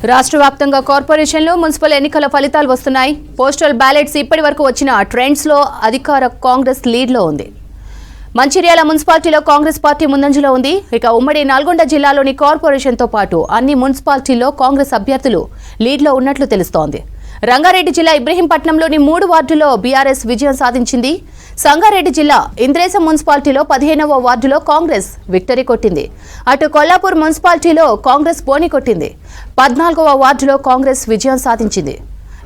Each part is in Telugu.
రాష్ట్ర వ్యాప్తంగా కార్పొరేషన్లో మున్సిపల్ ఎన్నికల ఫలితాలు వస్తున్నాయి. పోస్టల్ బ్యాలెట్స్ ఇప్పటివరకు వచ్చిన ట్రెండ్స్లో అధికార కాంగ్రెస్ లీడ్లో ఉంది. మంచిర్యాల మున్సిపాలిటీలో కాంగ్రెస్ పార్టీ ముందంజలో ఉంది. ఇక ఉమ్మడి నల్గొండ జిల్లాలోని కార్పొరేషన్తో పాటు అన్ని మున్సిపాలిటీల్లో కాంగ్రెస్ అభ్యర్థులు లీడ్లో ఉన్నట్లు తెలుస్తోంది. రంగారెడ్డి జిల్లా ఇబ్రహీంపట్నంలోని 3 వార్డుల్లో బీఆర్ఎస్ విజయం సాధించింది. సంగారెడ్డి జిల్లా ఇంద్రేశం మున్సిపాలిటీలో 15వ వార్డులో కాంగ్రెస్ విక్టరీ కొట్టింది. అటు కొల్లాపూర్ మున్సిపాలిటీలో కాంగ్రెస్ బోని కొట్టింది. 14వ వార్డులో కాంగ్రెస్ విజయం సాధించింది.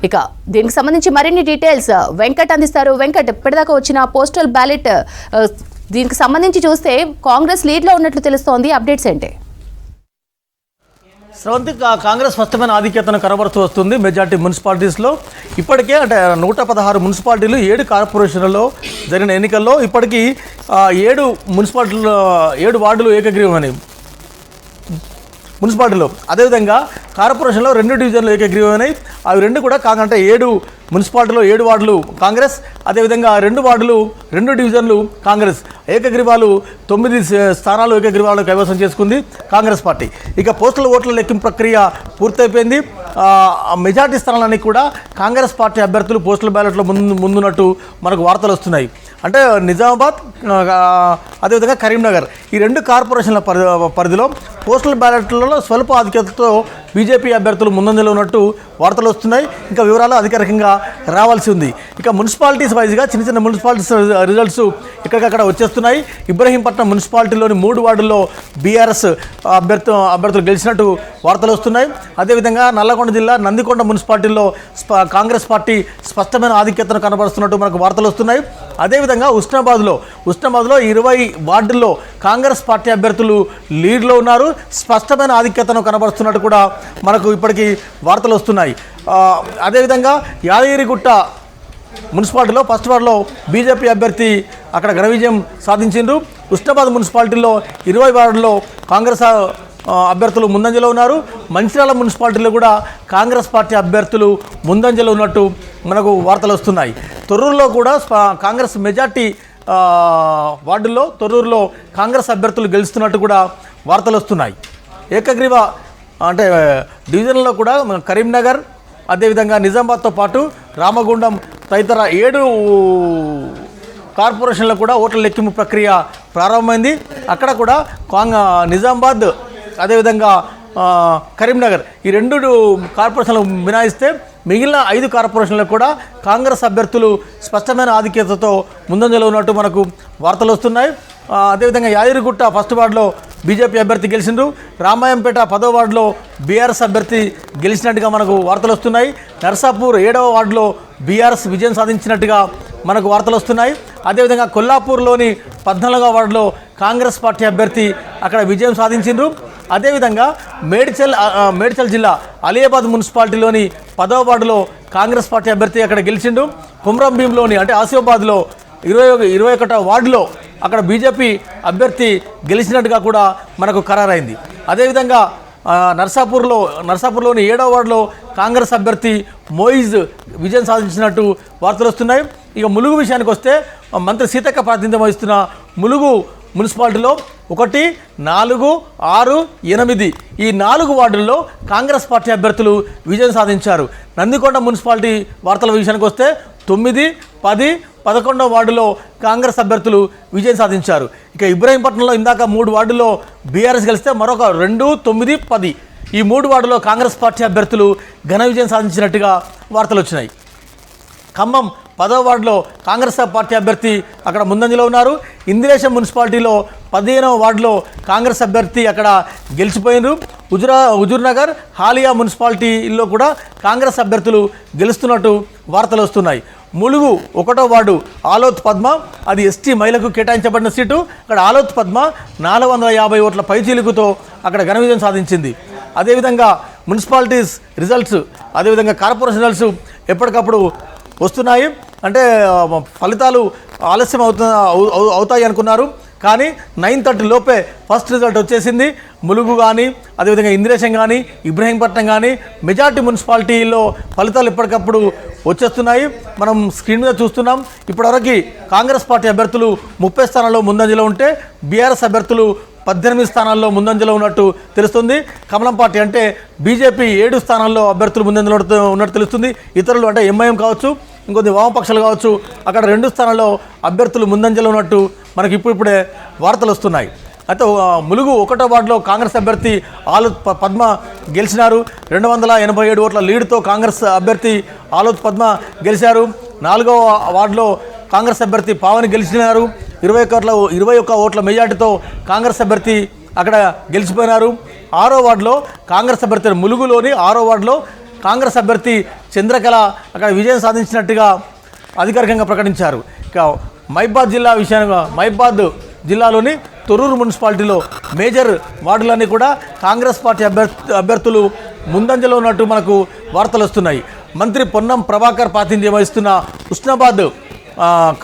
ఇక దీనికి సంబంధించి మరిన్ని డీటెయిల్స్ వెంకట్ అందిస్తారు. వెంకట్, ఇప్పటిదాకా వచ్చిన పోస్టల్ బ్యాలెట్ దీనికి సంబంధించి చూస్తే కాంగ్రెస్ లీడ్లో ఉన్నట్లు తెలుస్తోంది. అప్డేట్స్ ఏంటి? స్రవంతి, కాంగ్రెస్ స్పష్టమైన ఆధిక్యతను కనబరుతూ వస్తుంది. మెజార్టీ మున్సిపాలిటీస్లో ఇప్పటికే అంటే 116 మున్సిపాలిటీలు 7 కార్పొరేషన్లలో జరిగిన ఎన్నికల్లో ఇప్పటికీ 7 మున్సిపాలిటీలు 7 వార్డులు ఏకగ్రీవమని మున్సిపాలిటీలో, అదేవిధంగా కార్పొరేషన్లో 2 డివిజన్లు ఏకగ్రీవమైనాయి. అవి 2 కూడా అంటే 7 మున్సిపాలిటీలో 7 వార్డులు కాంగ్రెస్, అదేవిధంగా 2 వార్డులు 2 డివిజన్లు కాంగ్రెస్. ఏకగ్రీవాలు 9 స్థానాలు ఏకగ్రీవాలు కైవసం చేసుకుంది కాంగ్రెస్ పార్టీ. ఇక పోస్టల్ ఓట్ల లెక్కింపు ప్రక్రియ పూర్తయిపోయింది. మెజార్టీ స్థానాలన్నీ కూడా కాంగ్రెస్ పార్టీ అభ్యర్థులు పోస్టల్ బ్యాలెట్లో ముందున్నట్టు మనకు వార్తలు వస్తున్నాయి. అంటే నిజామాబాద్, అదేవిధంగా కరీంనగర్ ఈ 2 కార్పొరేషన్ల పరిధిలో పోస్టల్ బ్యాలెట్లలో స్వల్ప ఆధిక్యతతో బీజేపీ అభ్యర్థులు ముందంజలో ఉన్నట్టు వార్తలు వస్తున్నాయి. ఇంకా వివరాలు అధికారికంగా రావాల్సి ఉంది. ఇక మున్సిపాలిటీస్ వైజ్గా చిన్న చిన్న మున్సిపాలిటీస్ రిజల్ట్స్ ఇక్కడికక్కడ వచ్చేస్తున్నాయి. ఇబ్రహీంపట్నం మున్సిపాలిటీలోని 3 వార్డుల్లో బీఆర్ఎస్ అభ్యర్థులు గెలిచినట్టు వార్తలు వస్తున్నాయి. అదేవిధంగా నల్లగొండ జిల్లా నందికొండ మున్సిపాలిటీలో కాంగ్రెస్ పార్టీ స్పష్టమైన ఆధిక్యతను కనబరుస్తున్నట్టు మనకు వార్తలు వస్తున్నాయి. అదేవిధంగా ఉస్నాబాద్లో 20 వార్డుల్లో కాంగ్రెస్ పార్టీ అభ్యర్థులు లీడ్లో ఉన్నారు. స్పష్టమైన ఆధిక్యతను కనబరుస్తున్నట్టు కూడా మనకు ఇప్పటికీ వార్తలు వస్తున్నాయి. అదేవిధంగా యాదగిరిగుట్ట మున్సిపాలిటీలో ఫస్ట్ వార్డులో బీజేపీ అభ్యర్థి అక్కడ ఘన విజయం సాధించిండ్రు. ఉస్నాబాద్ మున్సిపాలిటీలో 20 వార్డుల్లో కాంగ్రెస్ అభ్యర్థులు ముందంజలో ఉన్నారు. మంచిర్యాల మున్సిపాలిటీలో కూడా కాంగ్రెస్ పార్టీ అభ్యర్థులు ముందంజలో ఉన్నట్టు మనకు వార్తలు వస్తున్నాయి. తొర్రూరులో కూడా కాంగ్రెస్ మెజార్టీ వార్డుల్లో తొర్రూరులో కాంగ్రెస్ అభ్యర్థులు గెలుస్తున్నట్టు కూడా వార్తలు వస్తున్నాయి. ఏకగ్రీవ అంటే డివిజన్లో కూడా కరీంనగర్, అదేవిధంగా నిజామాబాద్తో పాటు రామగుండం తదితర 7 కార్పొరేషన్లో కూడా ఓట్ల లెక్కింపు ప్రక్రియ ప్రారంభమైంది. అక్కడ కూడా నిజామాబాద్, అదేవిధంగా కరీంనగర్ ఈ 2 కార్పొరేషన్లు మినహాయిస్తే మిగిలిన 5 కార్పొరేషన్లకు కూడా కాంగ్రెస్ అభ్యర్థులు స్పష్టమైన ఆధిక్యతతో ముందంజలో ఉన్నట్టు మనకు వార్తలు వస్తున్నాయి. అదేవిధంగా యాదగిరిగుట్ట ఫస్ట్ వార్డులో బీజేపీ అభ్యర్థి గెలిచిండ్రు. రామాయంపేట 10వ వార్డులో బీఆర్ఎస్ అభ్యర్థి గెలిచినట్టుగా మనకు వార్తలు వస్తున్నాయి. నర్సాపూర్ 7వ వార్డులో బీఆర్ఎస్ విజయం సాధించినట్టుగా మనకు వార్తలు వస్తున్నాయి. అదేవిధంగా కొల్లాపూర్లోని 14వ వార్డులో కాంగ్రెస్ పార్టీ అభ్యర్థి అక్కడ విజయం సాధించిండ్రు. అదేవిధంగా మేడ్చల్ జిల్లా అలియాబాద్ మున్సిపాలిటీలోని 10వ వార్డులో కాంగ్రెస్ పార్టీ అభ్యర్థి అక్కడ గెలిచిండు. కుమ్రంభీంలోని అంటే ఆసిఫాబాద్లో 21వ వార్డులో అక్కడ బీజేపీ అభ్యర్థి గెలిచినట్టుగా కూడా మనకు ఖరారైంది. అదేవిధంగా నర్సాపూర్లోని 7వ వార్డులో కాంగ్రెస్ అభ్యర్థి మోయిజ్ విజయం సాధించినట్టు వార్తలు వస్తున్నాయి. ఇక ములుగు విషయానికి వస్తే మంత్రి సీతక్క ప్రాతినిధ్యం వహిస్తున్న ములుగు మున్సిపాలిటీలో 1, 4, 6, 8 ఈ 4 వార్డుల్లో కాంగ్రెస్ పార్టీ అభ్యర్థులు విజయం సాధించారు. నందికొండ మున్సిపాలిటీ వార్తల విషయానికి వస్తే 9, 10, 11వ వార్డులో కాంగ్రెస్ అభ్యర్థులు విజయం సాధించారు. ఇక ఇబ్రహీంపట్నంలో ఇందాక 3 వార్డుల్లో బీఆర్ఎస్ గెలిస్తే మరొక 2, 9, 10 ఈ 3 వార్డులో కాంగ్రెస్ పార్టీ అభ్యర్థులు ఘన విజయం సాధించినట్టుగా వార్తలు వచ్చినాయి. ఖమ్మం 10వ వార్డులో కాంగ్రెస్ పార్టీ అభ్యర్థి అక్కడ ముందంజలో ఉన్నారు. ఇంద్రేశం మున్సిపాలిటీలో 15వ వార్డులో కాంగ్రెస్ అభ్యర్థి అక్కడ గెలిచిపోయినారు. హుజూర్నగర్, హాలియా మున్సిపాలిటీల్లో కూడా కాంగ్రెస్ అభ్యర్థులు గెలుస్తున్నట్టు వార్తలు వస్తున్నాయి. ములుగు 1వ వార్డు ఆలోత్ పద్మ, అది ఎస్టీ మహిళకు కేటాయించబడిన సీటు. అక్కడ ఆలోత్ పద్మ 450 ఓట్ల పైచీలుకుతో అక్కడ ఘన విజయం సాధించింది. అదేవిధంగా మున్సిపాలిటీస్ రిజల్ట్స్, అదేవిధంగా కార్పొరేషన్ రిజల్ట్స్ ఎప్పటికప్పుడు వస్తున్నాయి. అంటే ఫలితాలు ఆలస్యం అవుతాయి అనుకున్నారు, కానీ 9:30 లోపే ఫస్ట్ రిజల్ట్ వచ్చేసింది. ములుగు కానీ, అదేవిధంగా ఇంద్రేశం కానీ, ఇబ్రహీంపట్నం కానీ మెజార్టీ మున్సిపాలిటీల్లో ఫలితాలు ఎప్పటికప్పుడు వచ్చేస్తున్నాయి. మనం స్క్రీన్ మీద చూస్తున్నాం. ఇప్పటివరకు కాంగ్రెస్ పార్టీ అభ్యర్థులు 30 స్థానాల్లో ముందంజలో ఉంటే బీఆర్ఎస్ అభ్యర్థులు 18 స్థానాల్లో ముందంజలో ఉన్నట్టు తెలుస్తుంది. కమలం పార్టీ అంటే బీజేపీ 7 స్థానాల్లో అభ్యర్థులు ముందంజలో ఉన్నట్టు తెలుస్తుంది. ఇతరులు అంటే ఎంఐఎం కావచ్చు, ఇంకొన్ని వామపక్షాలు కావచ్చు, అక్కడ 2 స్థానాల్లో అభ్యర్థులు ముందంజలో ఉన్నట్టు మనకి ఇప్పుడిప్పుడే వార్తలు వస్తున్నాయి. అయితే ములుగు 1వ వార్డులో కాంగ్రెస్ అభ్యర్థి ఆలోత్ పద్మ గెలిచినారు. 287 ఓట్ల లీడ్తో కాంగ్రెస్ అభ్యర్థి ఆలోత్ పద్మ గెలిచారు. 4వ వార్డులో కాంగ్రెస్ అభ్యర్థి పావని గెలిచినారు. 21 ఓట్ల మెజార్టీతో కాంగ్రెస్ అభ్యర్థి అక్కడ గెలిచిపోయినారు. 6వ వార్డులో కాంగ్రెస్ అభ్యర్థి ములుగులోని 6వ వార్డులో కాంగ్రెస్ అభ్యర్థి చంద్రకళ అక్కడ విజయం సాధించినట్టుగా అధికారికంగా ప్రకటించారు. ఇక మైబాద్ జిల్లాలోని తొర్రూరు మున్సిపాలిటీలో మేజర్ వార్డులన్నీ కూడా కాంగ్రెస్ పార్టీ అభ్యర్థులు ముందంజలో ఉన్నట్టు మనకు వార్తలు వస్తున్నాయి. మంత్రి పొన్నం ప్రభాకర్ ప్రాతినిధ్యం వహిస్తున్న హుస్నాబాద్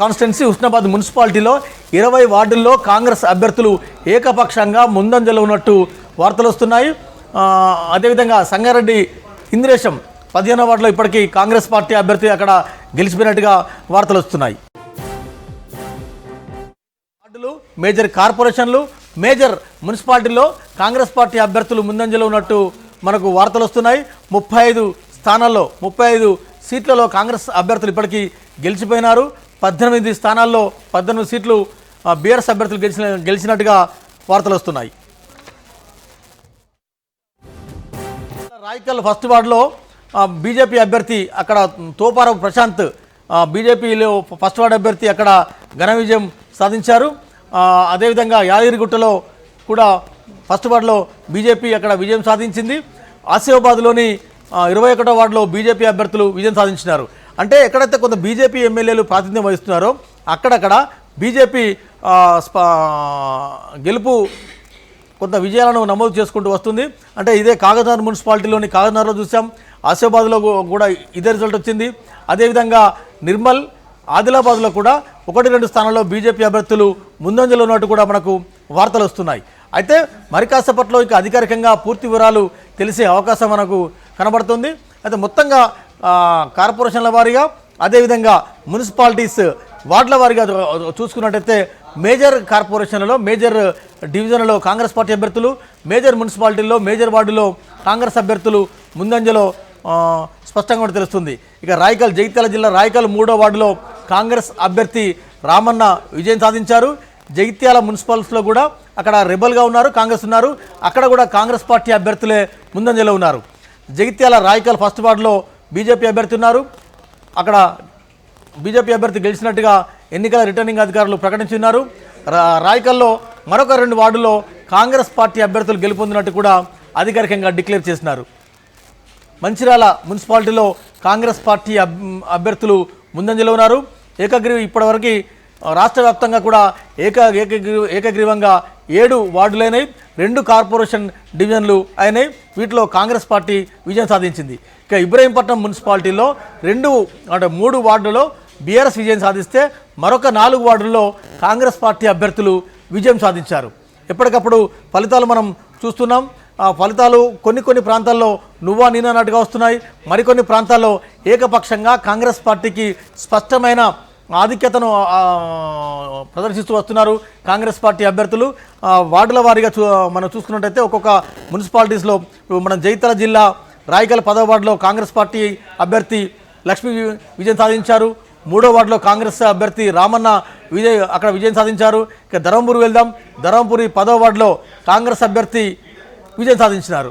కాన్స్టిట్యున్సీ హుస్నాబాద్ మున్సిపాలిటీలో 20 వార్డుల్లో కాంగ్రెస్ అభ్యర్థులు ఏకపక్షంగా ముందంజలో ఉన్నట్టు వార్తలు వస్తున్నాయి. అదేవిధంగా సంగారెడ్డి ఇంద్రేశం 15వ వార్డులో ఇప్పటికీ కాంగ్రెస్ పార్టీ అభ్యర్థి అక్కడ గెలిచిపోయినట్టుగా వార్తలు వస్తున్నాయి. వార్డులు, మేజర్ కార్పొరేషన్లు, మేజర్ మున్సిపాలిటీలో కాంగ్రెస్ పార్టీ అభ్యర్థులు ముందంజలో ఉన్నట్టు మనకు వార్తలు వస్తున్నాయి. 35 సీట్లలో కాంగ్రెస్ అభ్యర్థులు ఇప్పటికీ గెలిచిపోయినారు. 18 సీట్లు బీఆర్ఎస్ అభ్యర్థులు గెలిచినట్టుగా వార్తలు వస్తున్నాయి. రాయకల్ ఫస్ట్ వార్డులో బీజేపీ అభ్యర్థి అక్కడ తోపారావు ప్రశాంత్ బీజేపీలో ఫస్ట్ వార్డు అభ్యర్థి అక్కడ ఘన విజయం సాధించారు. అదేవిధంగా యాదగిరిగుట్టలో కూడా ఫస్ట్ వార్డులో బీజేపీ అక్కడ విజయం సాధించింది. ఆసిఫాబాద్లోని 21వ వార్డులో బీజేపీ అభ్యర్థులు విజయం సాధించినారు. అంటే ఎక్కడైతే కొంత బీజేపీ ఎమ్మెల్యేలు ప్రాతినిధ్యం వహిస్తున్నారో అక్కడక్కడ బీజేపీ గెలుపు కొంత విజయాలను నమోదు చేసుకుంటూ వస్తుంది. అంటే ఇదే కాగజ్నగర్ మున్సిపాలిటీలోని కాగజ్నగర్లో చూసాం, ఆసిఫాబాద్లో కూడా ఇదే రిజల్ట్ వచ్చింది. అదేవిధంగా నిర్మల్, ఆదిలాబాద్లో కూడా 1-2 స్థానాల్లో బీజేపీ అభ్యర్థులు ముందంజలో ఉన్నట్టు కూడా మనకు వార్తలు వస్తున్నాయి. అయితే మరి కాసేపట్లో ఇక అధికారికంగా పూర్తి వివరాలు తెలిసే అవకాశం మనకు కనబడుతుంది. అయితే మొత్తంగా కార్పొరేషన్ల వారీగా అదేవిధంగా మున్సిపాలిటీస్ వార్డుల వారీగా చూసుకున్నట్టయితే మేజర్ కార్పొరేషన్లలో, మేజర్ డివిజన్లలో కాంగ్రెస్ పార్టీ అభ్యర్థులు, మేజర్ మున్సిపాలిటీల్లో, మేజర్ వార్డులో కాంగ్రెస్ అభ్యర్థులు ముందంజలో స్పష్టంగా తెలుస్తుంది. ఇక జగిత్యాల జిల్లా రాయకల్ 3వ వార్డులో కాంగ్రెస్ అభ్యర్థి రామన్న విజయం సాధించారు. జగిత్యాల మున్సిపల్స్లో కూడా అక్కడ రెబల్గా ఉన్నారు, కాంగ్రెస్ ఉన్నారు. అక్కడ కూడా కాంగ్రెస్ పార్టీ అభ్యర్థులే ముందంజలో ఉన్నారు. జగిత్యాల రాయకల్ ఫస్ట్ వార్డులో బీజేపీ అభ్యర్థి ఉన్నారు. అక్కడ బీజేపీ అభ్యర్థి గెలిచినట్టుగా ఎన్నికల రిటర్నింగ్ అధికారులు ప్రకటించున్నారు. రాయకల్లో మరొక 2 వార్డుల్లో కాంగ్రెస్ పార్టీ అభ్యర్థులు గెలుపొందినట్టు కూడా అధికారికంగా డిక్లేర్ చేసినారు. మంచిర్యాల మున్సిపాలిటీలో కాంగ్రెస్ పార్టీ అభ్యర్థులు ముందంజలో ఉన్నారు. ఇప్పటివరకు రాష్ట్ర వ్యాప్తంగా కూడా ఏకగ్రీవంగా 7 వార్డులైనాయి, 2 కార్పొరేషన్ డివిజన్లు అయినాయి. వీటిలో కాంగ్రెస్ పార్టీ విజయం సాధించింది. ఇక ఇబ్రహీంపట్నం మున్సిపాలిటీలో 3 వార్డులలో బీఆర్ఎస్ విజయం సాధిస్తే మరొక 4 వార్డుల్లో కాంగ్రెస్ పార్టీ అభ్యర్థులు విజయం సాధించారు. ఎప్పటికప్పుడు ఫలితాలు మనం చూస్తున్నాం. ఫలితాలు కొన్ని ప్రాంతాల్లో నువ్వా నేనా అన్నట్టుగా వస్తున్నాయి. మరికొన్ని ప్రాంతాల్లో ఏకపక్షంగా కాంగ్రెస్ పార్టీకి స్పష్టమైన ఆధిక్యతను ప్రదర్శిస్తూ వస్తున్నారు కాంగ్రెస్ పార్టీ అభ్యర్థులు. వార్డుల వారీగా మనం చూసుకున్నట్టయితే ఒక్కొక్క మున్సిపాలిటీస్లో మనం జగిత్యాల జిల్లా రాయకల్ 10వ వార్డులో కాంగ్రెస్ పార్టీ అభ్యర్థి లక్ష్మి విజయం సాధించారు. 3వ వార్డులో కాంగ్రెస్ అభ్యర్థి రామన్న అక్కడ విజయం సాధించారు. ఇక ధర్మపురి వెళ్దాం. ధర్మపురి 10వ వార్డులో కాంగ్రెస్ అభ్యర్థి విజయం సాధించినారు.